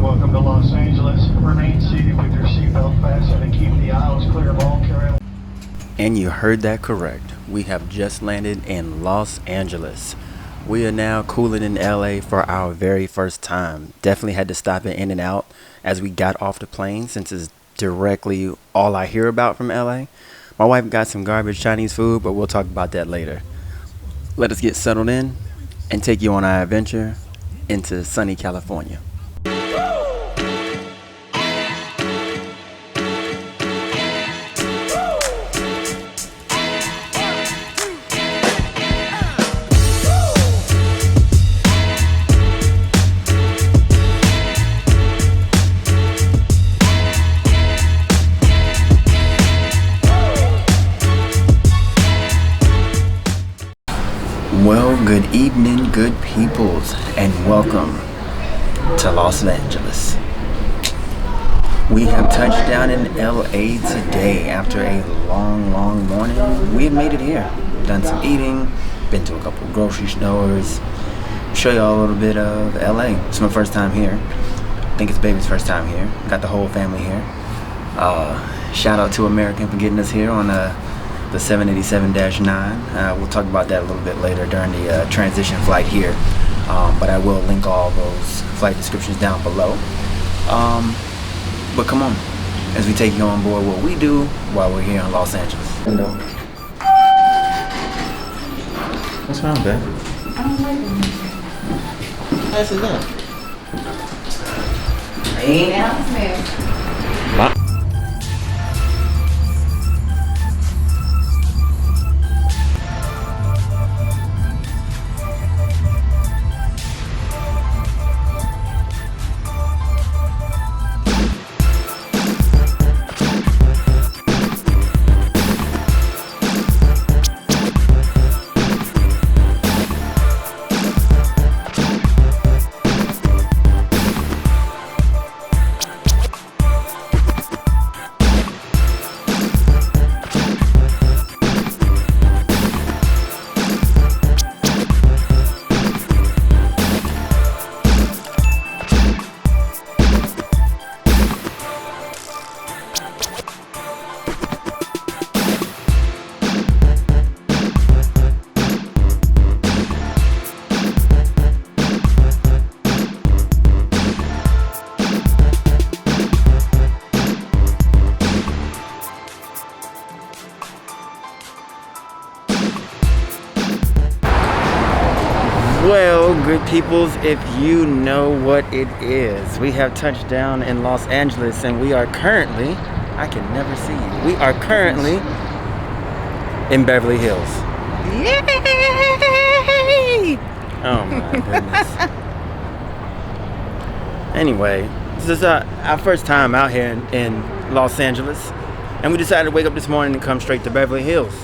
and welcome to Los Angeles. Remain seated with your seatbelt fastened and keep the aisles clear of all carry. And you heard that correct. We have just landed in Los Angeles. We are now cooling in LA for our very first time. Definitely had to stop in In-N-Out as we got off the plane since it's directly all I hear about from LA. My wife got some garbage Chinese food, but we'll talk about that later. Let us get settled in and take you on our adventure into sunny California. Well, good evening, good peoples, and welcome to Los Angeles. We have touched down in LA today after a long morning. We have made it here, done some eating, been to a couple of grocery stores, show you all a little bit of LA. It's my first time here. I think it's baby's first time here. Got the whole family here. Shout out to American for getting us here on the 787-9. We'll talk about that a little bit later during the transition flight here. But I will link all those flight descriptions down below. But come on, as we take you on board what we do while we're here in Los Angeles. Hello. What's wrong, babe? I don't like them. How's it going? Ain't out there. Well, good peoples, if you know what it is, we have touched down in Los Angeles and we are currently, I can never see you, we are currently in Beverly Hills. Yay! Oh my goodness. Anyway, this is our first time out here in Los Angeles, and we decided to wake up this morning and come straight to Beverly Hills.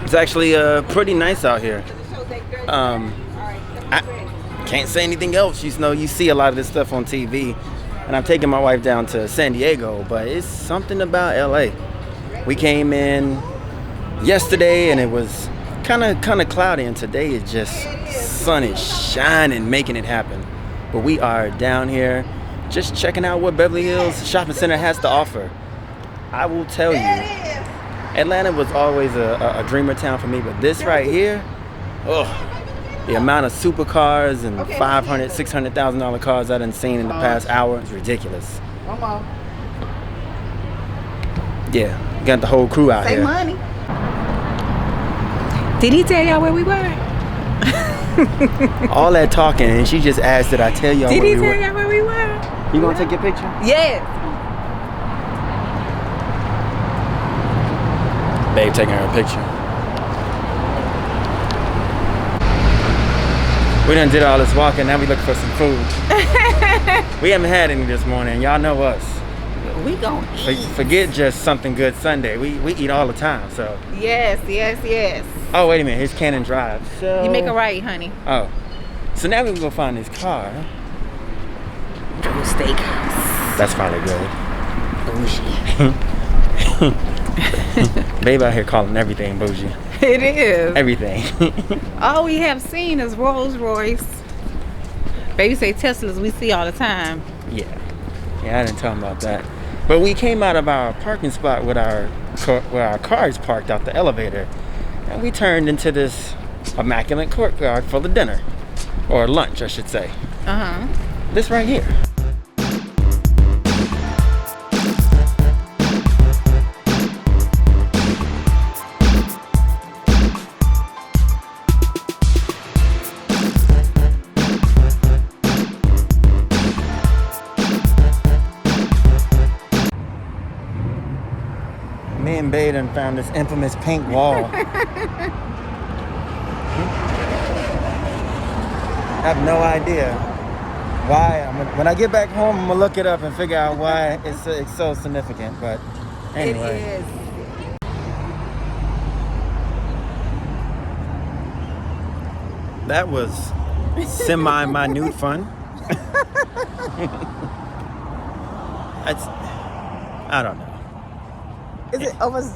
It's actually pretty nice out here. I can't say anything else. You know, you see a lot of this stuff on TV, and I'm taking my wife down to San Diego, but it's something about LA. We came in yesterday and it was kind of cloudy, and today is just sun is shining, making it happen. But we are down here just checking out what Beverly Hills Shopping Center has to offer. I will tell you, Atlanta was always a dreamer town for me, but this right here, oh, the amount of supercars and $500,000, $600,000 cars I done seen in the past hour is ridiculous. Come on. Yeah, got the whole crew out Say here. money. Did he tell y'all where we were? All that talking, and she just asked that I tell y'all Did where he we tell were. y'all where we were? You gonna take your picture? Yes. Babe taking her picture. We done did all this walking, now we looking for some food. We haven't had any this morning, y'all know us. We gon' eat. Forget just something good Sunday. We eat all the time, so. Yes. Oh, wait a minute, here's Cannon Drive. So. You make a right, honey. Oh. So now we can go find this car. To a steakhouse. That's probably good. Bougie. Babe out here calling everything bougie. It is. Everything. All we have seen is Rolls Royce Baby say Teslas we see all the time. Yeah, I didn't tell him about that. But we came out of our parking spot with where our cars parked out the elevator, and we turned into this immaculate courtyard full of dinner, or lunch, I should say. This right here. Me and Baden found this infamous pink wall. I have no idea why. When I get back home, I'm gonna look it up and figure out why it's so significant. But anyway, It is. that was semi-minute fun. I don't know. Is it almost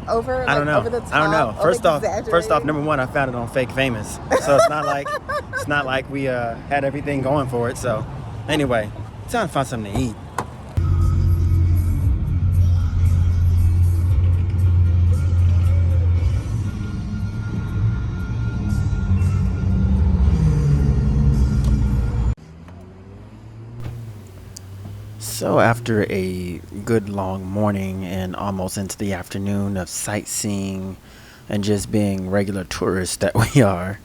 over? I don't know. Over the top, I don't know. First off, over-exaggerated? number one, I found it on Fake Famous, so it's not like we had everything going for it. So, anyway, it's time to find something to eat. So after a good long morning and almost into the afternoon of sightseeing and just being regular tourists that we are,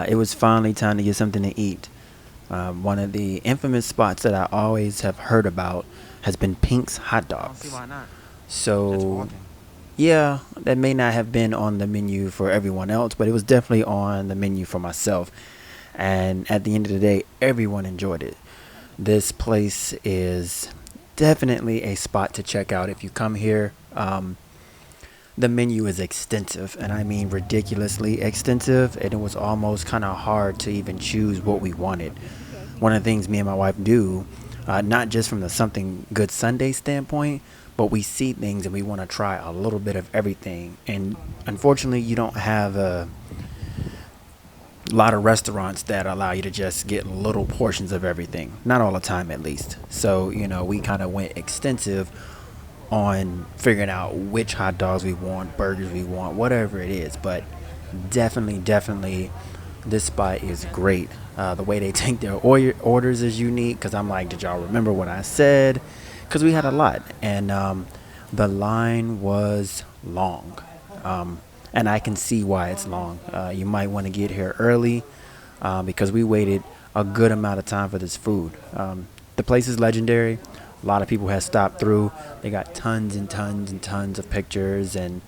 it was finally time to get something to eat. One of the infamous spots that I always have heard about has been Pink's Hot Dogs. See why not? So, yeah, that may not have been on the menu for everyone else, but it was definitely on the menu for myself. And at the end of the day, everyone enjoyed it. This place is definitely a spot to check out if you come here. The menu is extensive, and I mean ridiculously extensive, and it was almost kind of hard to even choose what we wanted. One of the things me and my wife do, not just from the Something Good Sunday standpoint, but we see things and we want to try a little bit of everything. And unfortunately, you don't have a lot of restaurants that allow you to just get little portions of everything, not all the time at least. So we kind of went extensive on figuring out which hot dogs we want, burgers we want, whatever it is. But definitely this spot is great. The way they take their orders is unique, because I'm like, did y'all remember what I said? Because we had a lot, and the line was long. And I can see why it's long. You might want to get here early, because we waited a good amount of time for this food. The place is legendary. A lot of people have stopped through. They got tons and tons and tons of pictures and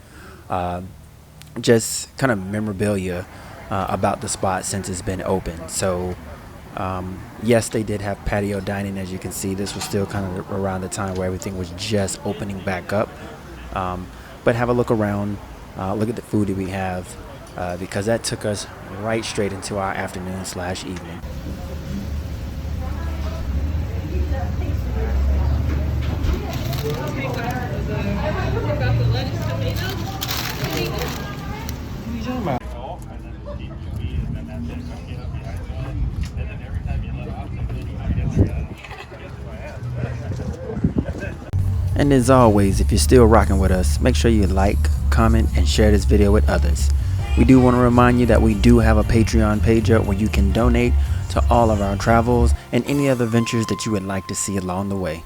just kind of memorabilia about the spot since it's been open. So, yes, they did have patio dining. As you can see, this was still kind of around the time where everything was just opening back up. But have a look around. Look at the food that we have, because that took us right straight into our afternoon/evening. And as always, if you're still rocking with us, make sure you like, comment, and share this video with others. We do want to remind you that we do have a Patreon page up where you can donate to all of our travels and any other ventures that you would like to see along the way.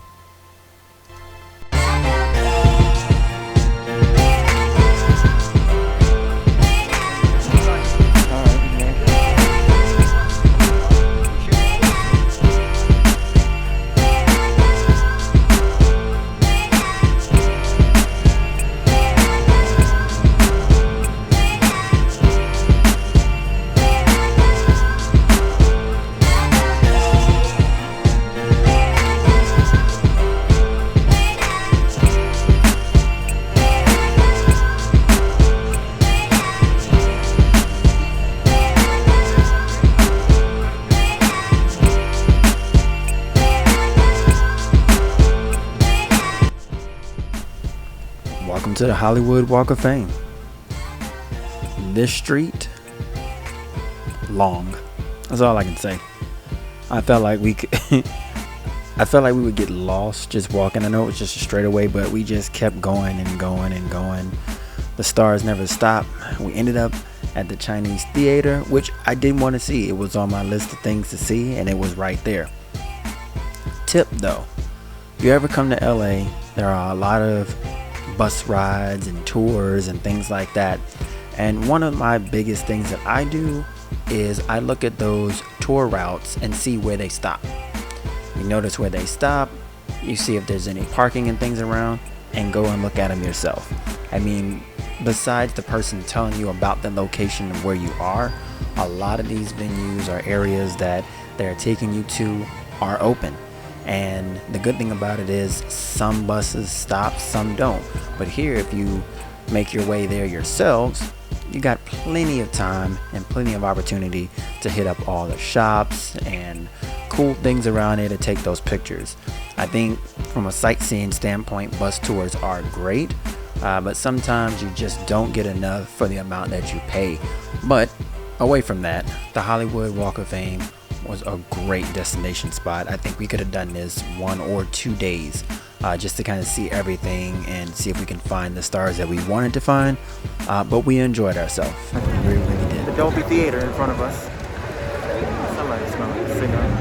Welcome to the Hollywood Walk of Fame. This street, long. That's all I can say. I felt like we could I felt like we would get lost just walking. I know it was just a straightaway, but we just kept going and going and going. The stars never stopped. We ended up at the Chinese theater, which I didn't want to see. It was on my list of things to see, and it was right there. Tip though, if you ever come to LA, there are a lot of bus rides and tours and things like that. And one of my biggest things that I do is I look at those tour routes and see where they stop. You notice where they stop, you see if there's any parking and things around, and go and look at them yourself. I mean, besides the person telling you about the location of where you are, a lot of these venues or areas that they're taking you to are open. And the good thing about it is some buses stop, some don't. But here, if you make your way there yourselves, you got plenty of time and plenty of opportunity to hit up all the shops and cool things around here to take those pictures. I think from a sightseeing standpoint, bus tours are great, but sometimes you just don't get enough for the amount that you pay. But away from that, the Hollywood Walk of Fame was a great destination spot. I think we could have done this 1 or 2 days just to kind of see everything and see if we can find the stars that we wanted to find, but we enjoyed ourselves. We really did. The Dolby Theater in front of us. Somebody smelling a cigar.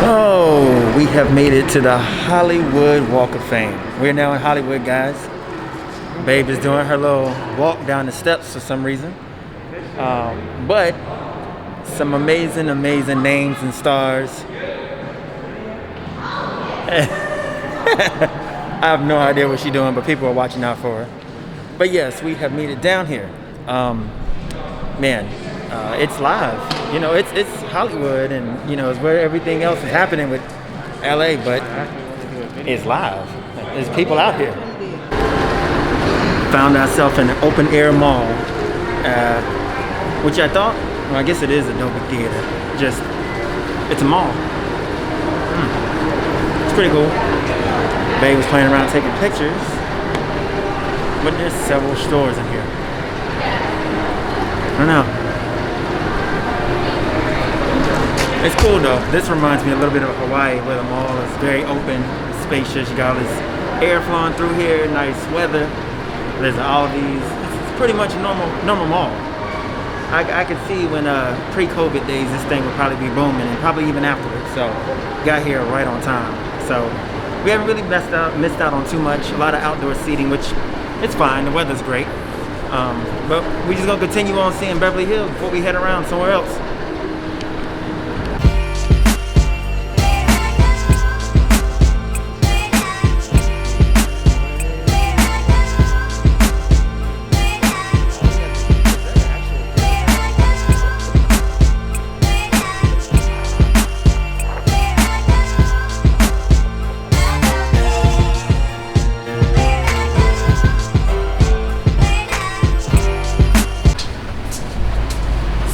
Oh, we have made it to the Hollywood Walk of Fame. We're now in Hollywood, guys. Babe is doing her little walk down the steps for some reason. But some amazing names and stars. I have no idea what she's doing, but people are watching out for her. But yes, we have made it down here. It's live. You know, it's Hollywood, and you know, it's where everything else is happening with LA, but it's live. There's people out here. Found ourselves in an open air mall, which I thought, well, I guess it is a Dolby Theater. It's a mall. It's pretty cool. Babe was playing around taking pictures, but there's several stores in here. I don't know. It's cool though. This reminds me a little bit of Hawaii, where the mall is very open, spacious. You got all this air flowing through here, nice weather. There's all these. It's pretty much a normal mall. I could see when pre-COVID days this thing would probably be booming, and probably even afterwards. So got here right on time. So we haven't really missed out on too much. A lot of outdoor seating, which it's fine. The weather's great. But we just gonna continue on seeing Beverly Hills before we head around somewhere else.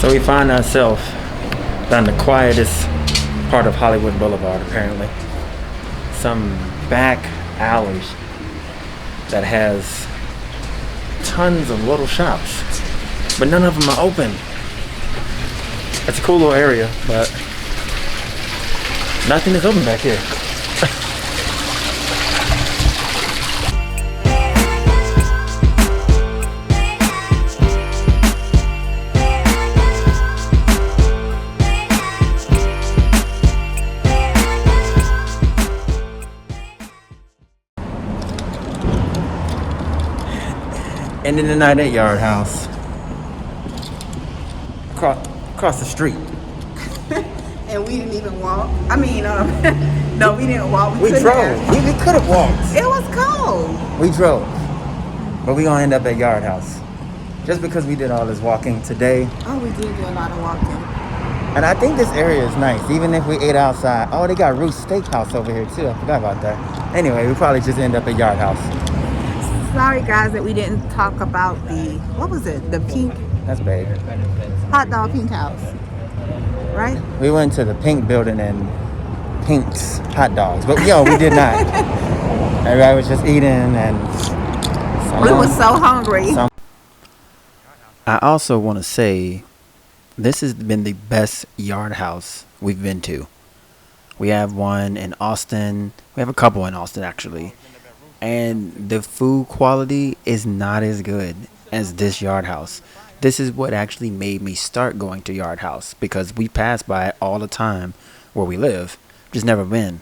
So we find ourselves down the quietest part of Hollywood Boulevard, apparently. Some back alleys that has tons of little shops, but none of them are open. It's a cool little area, but nothing is open back here. Ending the night at Yard House. Across the street. And we didn't even walk. I mean, no, we didn't walk. We drove. We could have walked. It was cold. We drove. But we gonna end up at Yard House. Just because we did all this walking today. Oh, we did do a lot of walking. And I think this area is nice, even if we ate outside. Oh, they got Ruth's Steakhouse over here too. I forgot about that. Anyway, we probably just end up at Yard House. Sorry guys that we didn't talk about what was it? The pink That's bad. hot dog pink house. Right? We went to the Pink building and Pink's hot dogs. But yo, we did not. Everybody was just eating and We were so hungry. I also want to say This has been the best Yard House we've been to. We have one in Austin. We have a couple in Austin, actually. And the food quality is not as good as this Yard House. This is what actually made me start going to Yard House, because we pass by it all the time where we live. Just never been.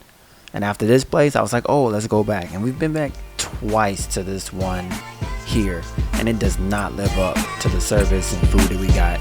And after this place, I was like, oh, let's go back. And we've been back twice to this one here. And it does not live up to the service and food that we got